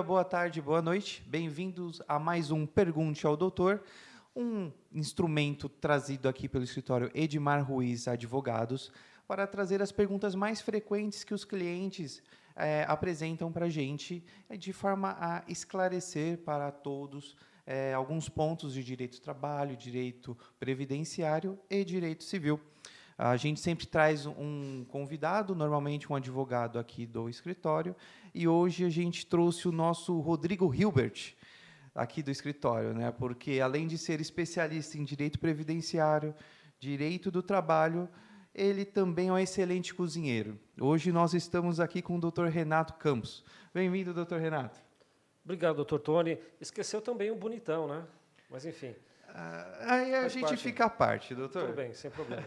dia, boa tarde, boa noite. Bem-vindos a mais um Pergunte ao Doutor, um instrumento trazido aqui pelo escritório Edmar Ruiz Advogados para trazer as perguntas mais frequentes que os clientes apresentam para a gente, de forma a esclarecer para todos alguns pontos de direito do trabalho, direito previdenciário e direito civil. A gente sempre traz um convidado, normalmente um advogado aqui do escritório, e hoje a gente trouxe o nosso Rodrigo Hilbert, aqui do escritório, né? Porque, além de ser especialista em direito previdenciário, direito do trabalho, ele também é um excelente cozinheiro. Hoje nós estamos aqui com o Dr. Renato Campos. Bem-vindo, Dr. Renato. Obrigado, Dr. Tony. Esqueceu também o bonitão, né? Mas, enfim. Aí a gente fica à parte, doutor. Tudo bem, sem problema.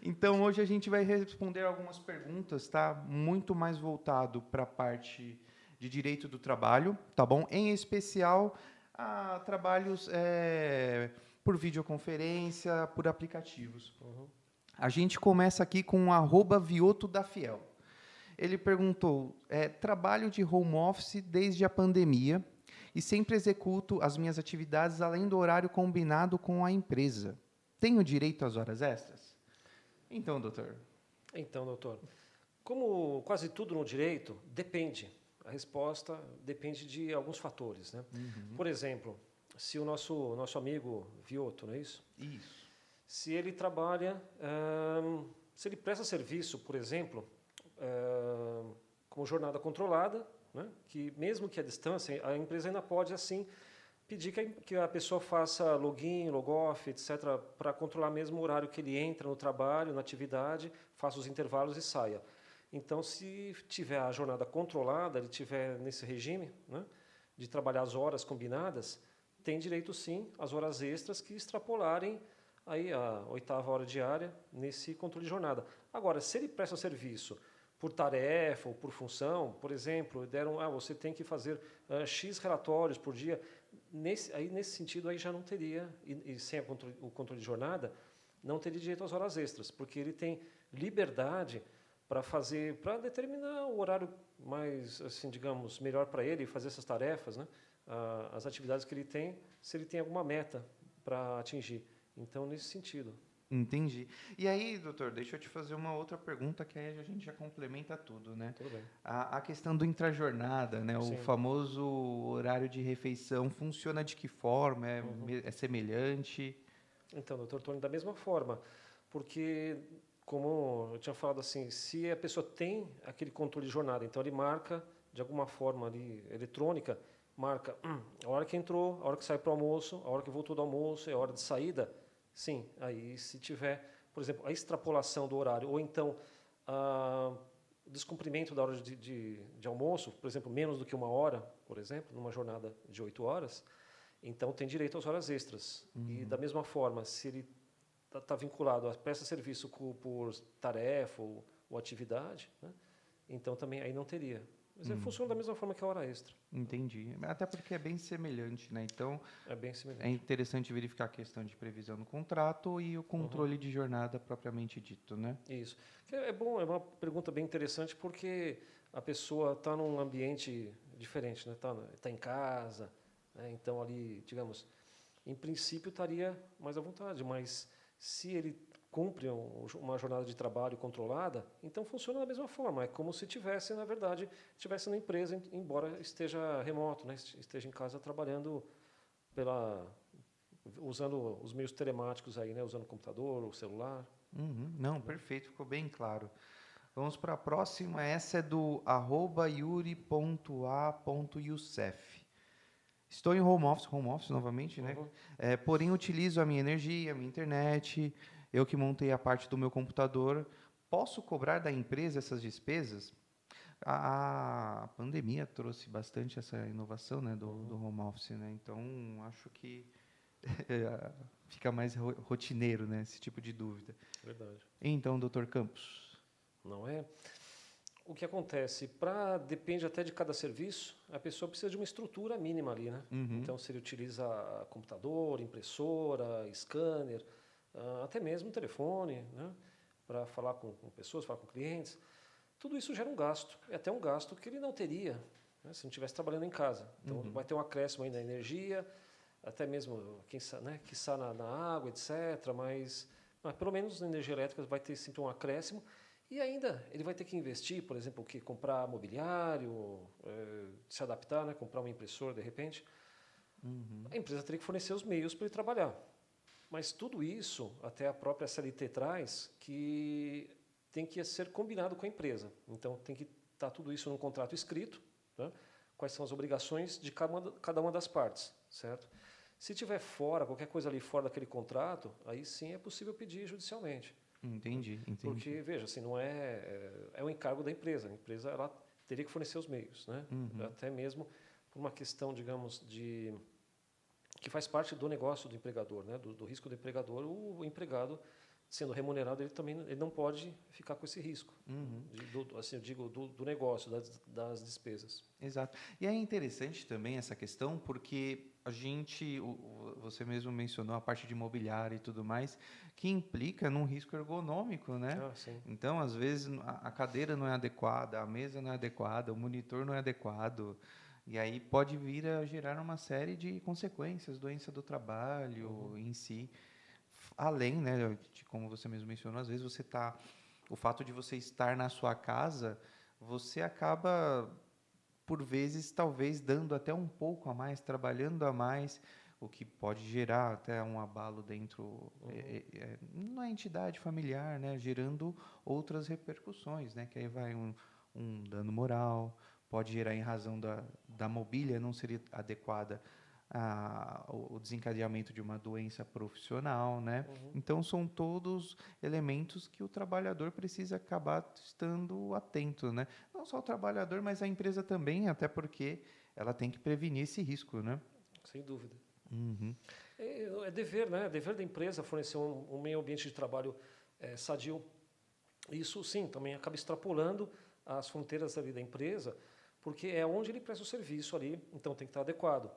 Então, hoje a gente vai responder algumas perguntas, tá? Muito mais voltado para a parte de direito do trabalho, tá bom? Em especial, a trabalhos por videoconferência, por aplicativos. Uhum. A gente começa aqui com o @viotodafiel. Ele perguntou, trabalho de home office desde a pandemia e sempre executo as minhas atividades além do horário combinado com a empresa. Tenho direito às horas extras? Então, doutor. Então, doutor, como quase tudo no direito, depende. A resposta depende de alguns fatores, né? Uhum. Por exemplo, se o nosso amigo Vioto, não é isso? Isso. Se ele trabalha, se ele presta serviço, por exemplo, como jornada controlada, né, que mesmo que à distância, a empresa ainda pode, assim, pedir que a pessoa faça login, logoff, etc., para controlar mesmo o horário que ele entra no trabalho, na atividade, faça os intervalos e saia. Então, se tiver a jornada controlada, ele tiver nesse regime, né, de trabalhar as horas combinadas, tem direito, sim, às horas extras que extrapolarem aí a 8ª hora diária nesse controle de jornada. Agora, se ele presta serviço por tarefa ou por função, por exemplo, você tem que fazer X relatórios por dia, nesse sentido aí já não teria, e sem o controle de jornada, não teria direito às horas extras, porque ele tem liberdade para determinar o horário mais, assim, digamos, melhor para ele, fazer essas tarefas, né? As atividades que ele tem, se ele tem alguma meta para atingir. Então, nesse sentido. Entendi. E aí, doutor, deixa eu te fazer uma outra pergunta, que aí a gente já complementa tudo, né? Tudo bem. A questão do intrajornada, né? Sim. O famoso horário de refeição, funciona de que forma? É semelhante? Então, doutor Tony, da mesma forma, porque, como eu tinha falado assim, se a pessoa tem aquele controle de jornada, então ele marca, de alguma forma ali, eletrônica, marca a hora que entrou, a hora que sai para o almoço, a hora que voltou do almoço, é a hora de saída. Sim, aí se tiver, por exemplo, a extrapolação do horário, ou então o descumprimento da hora de almoço, por exemplo, menos do que 1 hora, por exemplo, numa jornada de 8 horas, então tem direito às horas extras. Uhum. E da mesma forma, se ele está vinculado a presta serviço por tarefa ou atividade, né, então também aí não teria. Mas ele funciona da mesma forma que a hora extra. Entendi. Até porque é bem semelhante, né? Então, é bem semelhante. É interessante verificar a questão de previsão no contrato e o controle de jornada propriamente dito, né? Isso. É bom, é uma pergunta bem interessante porque a pessoa está num ambiente diferente, né? Tá em casa, né? Então ali, digamos, em princípio estaria mais à vontade, mas se ele cumpre uma jornada de trabalho controlada, então funciona da mesma forma. É como se tivesse, na verdade, na empresa, embora esteja remoto, né? Esteja em casa trabalhando usando os meios telemáticos aí, né? Usando o computador, o celular. Uhum. Não, perfeito, ficou bem claro. Vamos para a próxima. Essa é do @yuri.a.youssef. Estou em home office novamente, né? Porém, utilizo a minha energia, a minha internet, eu que montei a parte do meu computador. Posso cobrar da empresa essas despesas? A pandemia trouxe bastante essa inovação, né, do home office, né? Então, acho que fica mais rotineiro, né, esse tipo de dúvida. Verdade. Então, doutor Campos. Não é? O que acontece? Depende até de cada serviço, a pessoa precisa de uma estrutura mínima ali, né? Uhum. Então, se ele utiliza computador, impressora, scanner, até mesmo telefone, né? Para falar com pessoas, falar com clientes, tudo isso gera um gasto. É até um gasto que ele não teria né, se não estivesse trabalhando em casa. Então, vai ter um acréscimo aí na energia, até mesmo, quiçá na água, etc. Mas pelo menos na energia elétrica vai ter sempre um acréscimo. E ainda ele vai ter que investir, por exemplo, comprar mobiliário, se adaptar, né, comprar uma impressora de repente. A empresa teria que fornecer os meios para ele trabalhar. Mas tudo isso, até a própria CLT traz, que tem que ser combinado com a empresa. Então, tem que estar tudo isso num contrato escrito, né? Quais são as obrigações de cada uma das partes, certo? Se tiver fora, qualquer coisa ali fora daquele contrato, aí sim é possível pedir judicialmente. Entendi. Porque, veja, assim, não é um encargo da empresa. A empresa ela teria que fornecer os meios, né? Até mesmo por uma questão, digamos, que faz parte do negócio do empregador, né? Do risco do empregador. O empregado, sendo remunerado, ele não pode ficar com esse risco. Assim, eu digo, do negócio, das despesas. Exato. E é interessante também essa questão, porque você mesmo mencionou a parte de imobiliário e tudo mais, que implica num risco ergonômico, né? Sim. Então, às vezes, a cadeira não é adequada, a mesa não é adequada, o monitor não é adequado, e aí pode vir a gerar uma série de consequências, doença do trabalho em si. Além, né, de como você mesmo mencionou, às vezes o fato de você estar na sua casa, você acaba, por vezes, talvez dando até um pouco a mais, trabalhando a mais, o que pode gerar até um abalo dentro na entidade familiar, né, gerando outras repercussões, né, que aí vai um dano moral, pode gerar em razão da mobília não ser adequada o desencadeamento de uma doença profissional, né? Então, são todos elementos que o trabalhador precisa acabar estando atento, né? Não só o trabalhador, mas a empresa também, até porque ela tem que prevenir esse risco, né? Sem dúvida. É dever, né? É dever da empresa fornecer um meio ambiente de trabalho sadio. Isso, sim, também acaba extrapolando as fronteiras ali da empresa, porque é onde ele presta o serviço ali, então tem que estar adequado.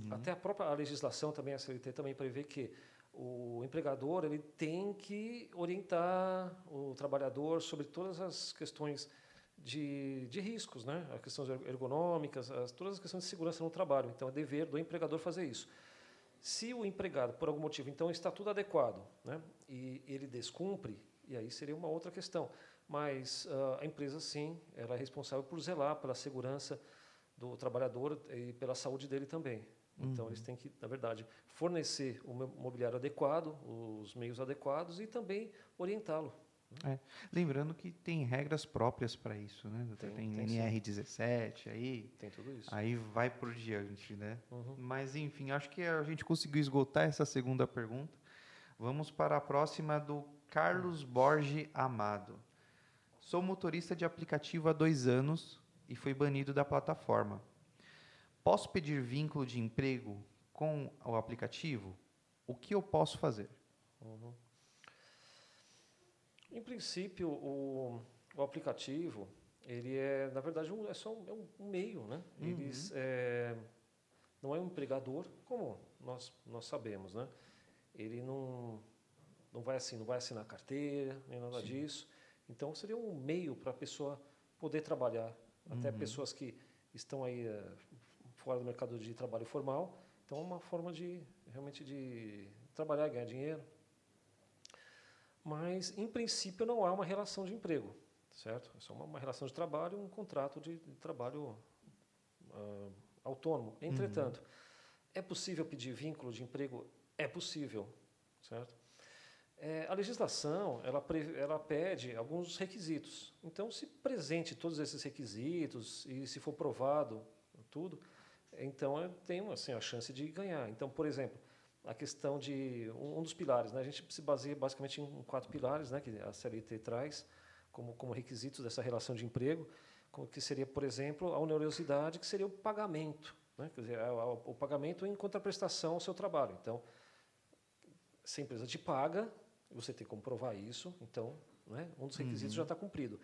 Até a própria legislação também, a CLT também prevê que o empregador ele tem que orientar o trabalhador sobre todas as questões de riscos, né? As questões ergonômicas, todas as questões de segurança no trabalho. Então, é dever do empregador fazer isso. Se o empregado, por algum motivo, então está tudo adequado, né? E ele descumpre, e aí seria uma outra questão. Mas a empresa, sim, ela é responsável por zelar pela segurança do trabalhador e pela saúde dele também. Então, eles têm que, na verdade, fornecer o mobiliário adequado, os meios adequados e também orientá-lo. Lembrando que tem regras próprias para isso, né? Tem NR17 aí. Tem tudo isso. Aí vai por diante, né? Mas, enfim, acho que a gente conseguiu esgotar essa segunda pergunta. Vamos para a próxima do Carlos Borges Amado. Sou motorista de aplicativo há 2 anos e fui banido da plataforma. Posso pedir vínculo de emprego com o aplicativo? O que eu posso fazer? Em princípio, o aplicativo, ele é, na verdade, um meio, né? Eles não é um empregador, como nós sabemos, né? Ele não vai assinar carteira, nem nada disso. Então, seria um meio para a pessoa poder trabalhar. Até pessoas que estão aí fora do mercado de trabalho formal. Então, é uma forma realmente de trabalhar e ganhar dinheiro. Mas, em princípio, não há uma relação de emprego, certo? É só uma relação de trabalho, um contrato de trabalho autônomo. Entretanto, é possível pedir vínculo de emprego? É possível, certo? A legislação ela pede alguns requisitos. Então, se presente todos esses requisitos e se for provado tudo, então tem assim, a chance de ganhar. Então, por exemplo, a questão de um dos pilares, né? A gente se baseia basicamente em 4 pilares, né? Que a CLT traz como requisitos dessa relação de emprego, que seria, por exemplo, a onerosidade, que seria o pagamento, né? Quer dizer, o pagamento em contraprestação ao seu trabalho. Então, se a empresa te paga, você tem que comprovar isso, então, né, um dos requisitos já está cumprido.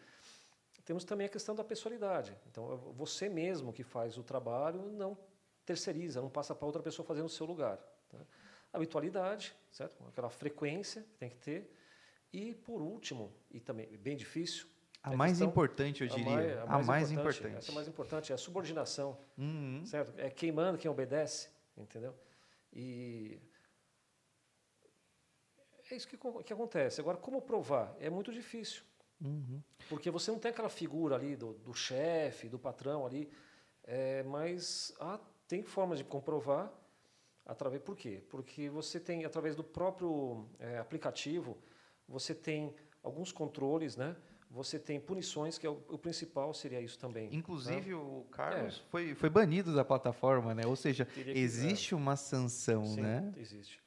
Temos também a questão da pessoalidade. Então, você mesmo que faz o trabalho não terceiriza, não passa para outra pessoa fazer no seu lugar. Tá? Habitualidade, certo? Aquela frequência que tem que ter. E, por último, e também bem difícil, A É mais questão, importante, eu diria. A mais importante. essa é a mais importante, é a subordinação, Uhum. certo? É quem manda, quem obedece, entendeu? E é isso que acontece. Agora, como provar? É muito difícil, Uhum. porque você não tem aquela figura ali do chefe, do patrão ali, mas tem formas de comprovar através. Por quê? Porque você tem, através do próprio aplicativo, você tem alguns controles, né? Você tem punições, que é o principal seria isso também. Né? Inclusive, o Carlos foi banido da plataforma, né? Ou seja, Teria que, existe uma sanção, sim, né? existe.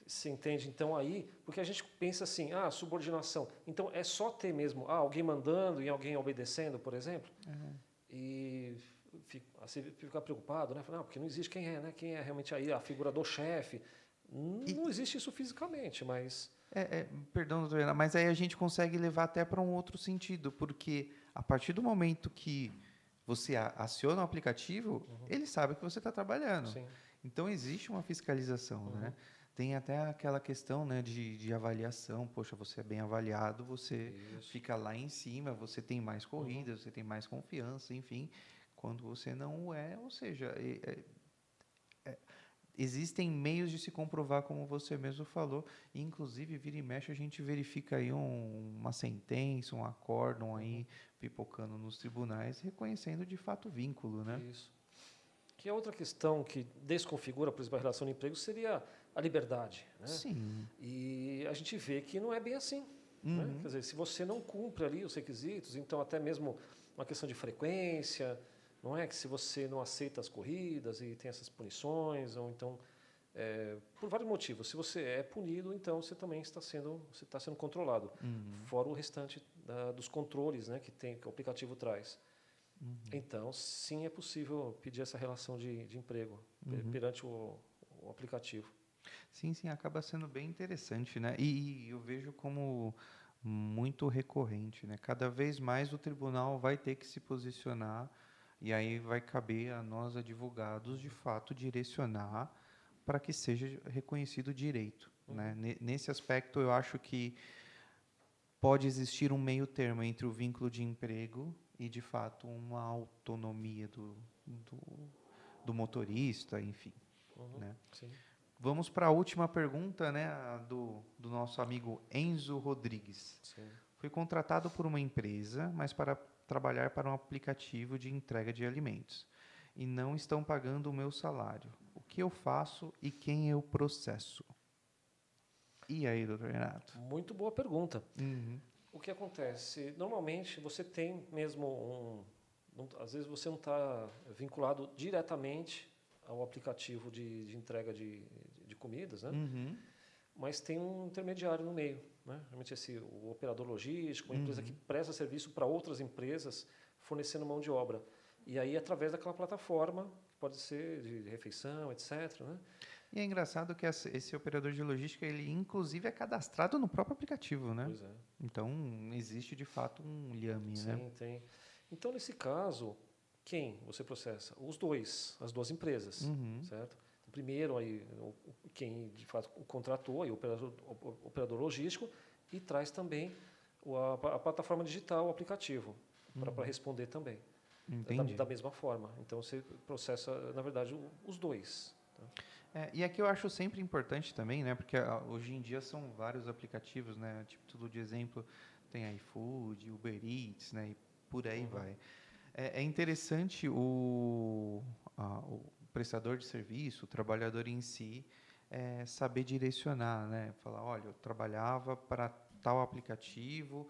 Você entende? Então aí, porque a gente pensa assim, subordinação. Então é só ter mesmo alguém mandando e alguém obedecendo, por exemplo, e você fica preocupado, né? Fala, não, porque não existe quem é, né? Quem é realmente aí a figura do chefe. Não existe isso fisicamente, mas Perdão, doutor Renan, mas aí a gente consegue levar até para um outro sentido, porque a partir do momento que você aciona o aplicativo, ele sabe que você está trabalhando. sim. Então, existe uma fiscalização, né? Tem até aquela questão, né, de avaliação. Poxa, você é bem avaliado, você Isso. fica lá em cima, você tem mais corridas, você tem mais confiança, enfim. Quando você não é, ou seja, existem meios de se comprovar, como você mesmo falou. E, inclusive, vira e mexe, a gente verifica aí uma sentença, um acórdão aí pipocando nos tribunais, reconhecendo de fato o vínculo, né? Isso. Que é outra questão que desconfigura, por exemplo, a relação de emprego seria a liberdade. Né? Sim. E a gente vê que não é bem assim. Né? Quer dizer, se você não cumpre ali os requisitos, então até mesmo uma questão de frequência, não é que se você não aceita as corridas e tem essas punições, ou então, por vários motivos, se você é punido, então você também está sendo controlado, fora o restante dos controles, né, que o aplicativo traz. Então, sim, é possível pedir essa relação de emprego perante o aplicativo. Sim, sim, acaba sendo bem interessante, né? E eu vejo como muito recorrente, né? Cada vez mais o tribunal vai ter que se posicionar e aí vai caber a nós, advogados, de fato, direcionar para que seja reconhecido o direito, né? Nesse aspecto, eu acho que pode existir um meio termo entre o vínculo de emprego e, de fato, uma autonomia do motorista, enfim, né? Sim. Vamos para a última pergunta, né, do nosso amigo Enzo Rodrigues. Sim. Fui contratado por uma empresa, mas para trabalhar para um aplicativo de entrega de alimentos. E não estão pagando o meu salário. O que eu faço e quem eu processo? E aí, doutor Renato? Muito boa pergunta. O que acontece? Normalmente você tem mesmo às vezes você não está vinculado diretamente ao aplicativo de entrega de comidas, né? Mas tem um intermediário no meio, né? Realmente o operador logístico, uma empresa que presta serviço para outras empresas fornecendo mão de obra. E aí, através daquela plataforma, pode ser de refeição, etc., né? E é engraçado que esse operador de logística, ele inclusive é cadastrado no próprio aplicativo, né? Pois é. Então, existe de fato um liame, né? Sim, tem. Então, nesse caso, quem você processa? As duas empresas, certo? Primeiro, aí, quem de fato o contratou, aí, o operador logístico, e traz também a plataforma digital, o aplicativo, para responder também. Entendi. Da mesma forma. Então, você processa, na verdade, os dois. Tá? E aqui eu acho sempre importante também, né? Porque hoje em dia são vários aplicativos, né? Tipo, tudo de exemplo, tem iFood, Uber Eats, né? E por aí vai. É interessante o prestador de serviço, o trabalhador em si, saber direcionar, né? Falar, olha, eu trabalhava para tal aplicativo,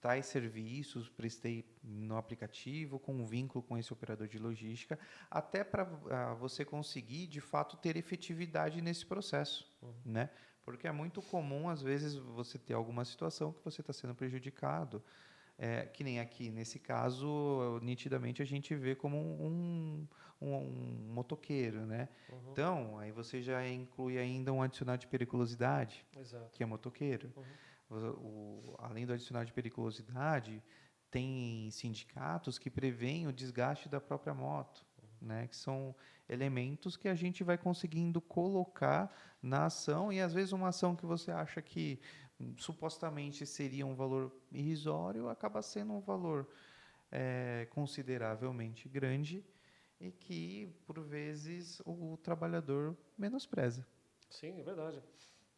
tais serviços, prestei no aplicativo, com um vínculo com esse operador de logística, até para você conseguir, de fato, ter efetividade nesse processo, né? Porque é muito comum, às vezes, você ter alguma situação que você está sendo prejudicado, que nem aqui, nesse caso, nitidamente a gente vê como um motoqueiro, né? Então, aí você já inclui ainda um adicional de periculosidade, Exato. que é motoqueiro. Além do adicional de periculosidade, tem sindicatos que prevêem o desgaste da própria moto, né? Que são elementos que a gente vai conseguindo colocar na ação, e às vezes uma ação que você acha que supostamente seria um valor irrisório, acaba sendo um valor consideravelmente grande e que, por vezes, o trabalhador menospreza. Sim, é verdade.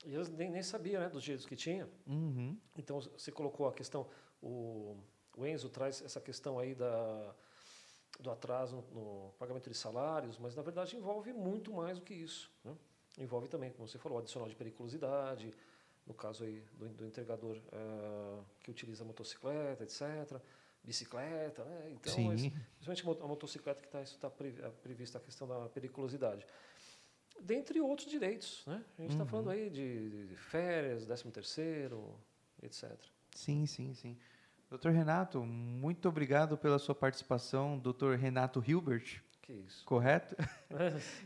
E eles nem sabiam, né, dos direitos que tinha. Uhum. Então, você colocou a questão, o Enzo traz essa questão aí do atraso no pagamento de salários, mas, na verdade, envolve muito mais do que isso, né? Envolve também, como você falou, adicional de periculosidade, no caso aí do entregador que utiliza motocicleta, etc., bicicleta, né? Então, Sim. principalmente a motocicleta que está prevista a questão da periculosidade. Dentre outros direitos, né? A gente está falando aí de férias, 13º, etc. Sim, sim, sim. Dr. Renato, muito obrigado pela sua participação. Dr. Renato Hilbert, Que isso. correto?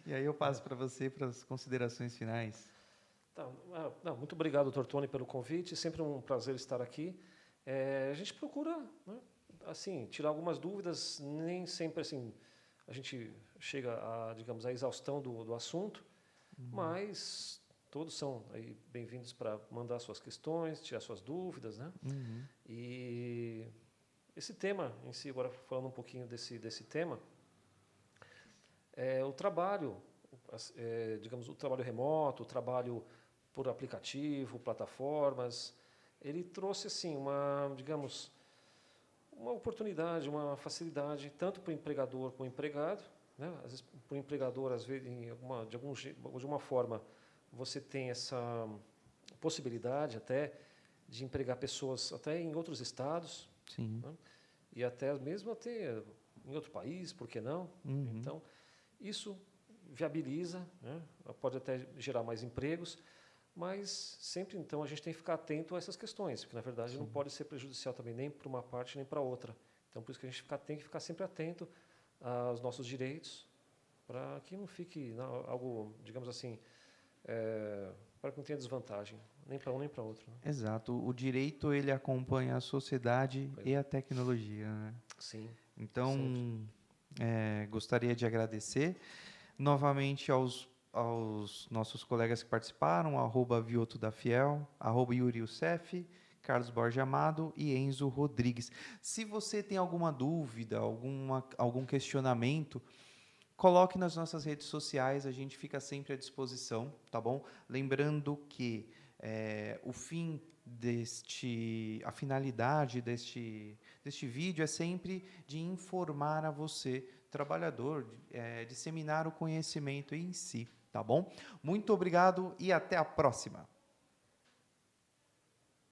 E aí eu passo para você para as considerações finais. Tá, muito obrigado, Dr. Tony, pelo convite. Sempre um prazer estar aqui. A gente procura, né, assim, tirar algumas dúvidas. Nem sempre assim a gente chega a, digamos, a exaustão do assunto, mas todos são aí bem-vindos para mandar suas questões, tirar suas dúvidas, né? E esse tema em si, agora falando um pouquinho desse tema, o trabalho, digamos, o trabalho remoto, o trabalho por aplicativo, plataformas, ele trouxe assim digamos, uma oportunidade, uma facilidade tanto para o empregador como para o empregado, né? Às vezes para o empregador, às vezes de uma forma você tem essa possibilidade até de empregar pessoas até em outros estados, Sim. né? E até mesmo até em outro país, por que não? Então, isso viabiliza, né? Pode até gerar mais empregos, mas sempre então a gente tem que ficar atento a essas questões, porque na verdade não pode ser prejudicial também nem para uma parte nem para outra. Então, por isso que a gente tem que ficar sempre atento aos nossos direitos, para que não fique algo, digamos assim, para que não tenha desvantagem, nem para um nem para outro, né? Exato. O direito, ele acompanha a sociedade e a tecnologia, né? Sim. Então, gostaria de agradecer novamente aos nossos colegas que participaram, @ViotoDaFiel, @Yuri Youssef, Carlos Borges Amado e Enzo Rodrigues. Se você tem alguma dúvida, algum questionamento, coloque nas nossas redes sociais, a gente fica sempre à disposição, tá bom? Lembrando que o fim a finalidade deste vídeo é sempre de informar a você, trabalhador, disseminar o conhecimento em si, tá bom? Muito obrigado e até a próxima!